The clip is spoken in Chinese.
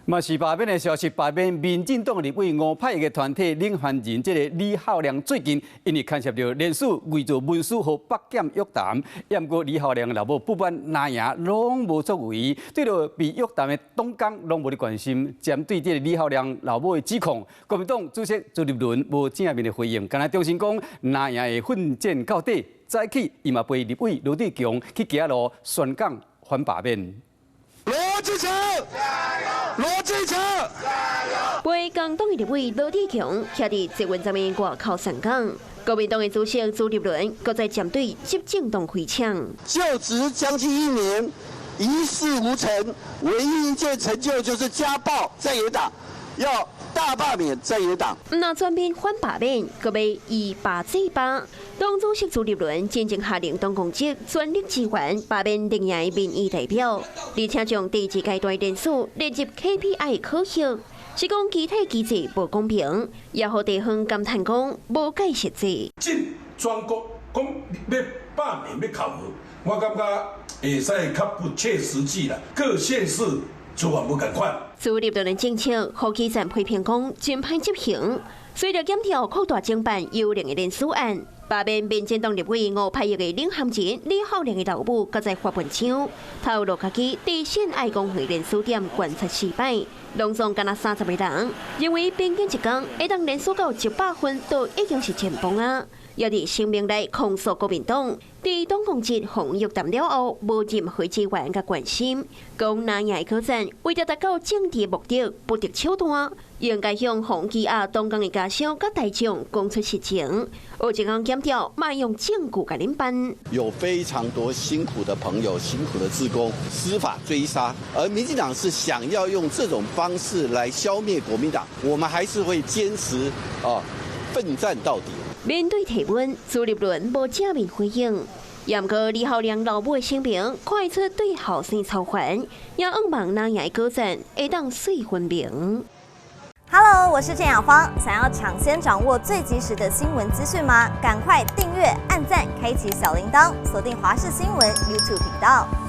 嘛是罢免的消息，罢免民进党立委5派的团体领衔人，这个李浩良最近因为牵涉到连署伪造文书和北检约谈，验过李浩良的老母不管哪样拢无作为，对着被约谈的党工拢无咧关心。针对这个李浩良老母的指控，国民党主席朱立伦无正面的回应，敢若重申讲哪样的奋战到底。早起伊嘛陪立委罗志强去行路宣讲反罢免。罗志强，罗志强，陪共党的立委罗志强徛伫捷运站的外口宣讲，国民党的主席朱立伦搁再针对执政党回呛。就职将近1年，一事无成，唯一一件成就就是家暴在野党，要大罢免在野党。那全面反罢免，搁要以罢制罢。党主席朱立伦真正下令党公职全力支援罢免定的民意代表，而且将第1阶段人数列入 KPI 考核，是讲其他机制无公平，也互地方感叹讲无解实际。进全国讲要罢免要考核，我感觉会使较不切实际啦。各县市做法不共款。朱立伦的政策，好基层批评讲真歹执行。随着检调扩大侦办幽灵的人事案，罢免民进党立委5派的领衔人李浩良的老母，搁再发文章，透露家己在县爱公园人事点观察失败，拢总敢若30个人，认为平均一天会当人数到100分，都已经是前锋啊。也伫声明内控诉国民党，在党公职防约谈了后，无任何资源甲关心，讲哪样可战，为着达到政治目的，不得手段，应该向洪基亚党工的家属甲大众讲出实情。有一项检调，卖用证据甲恁办。有非常多辛苦的朋友、辛苦的志工，司法追杀，而民进党是想要用这种方式来消灭国民党，我们还是会坚持奋战到底。面对提问，朱立伦无正面回应。也毋过李浩良老母的声明，看出对后生操烦，也希望哪样的果战会当水分明。Hello， 我是郑雅芳。想要抢先掌握最及时的新闻资讯吗？赶快订阅、按赞、开启小铃铛，锁定华视新闻 YouTube 频道。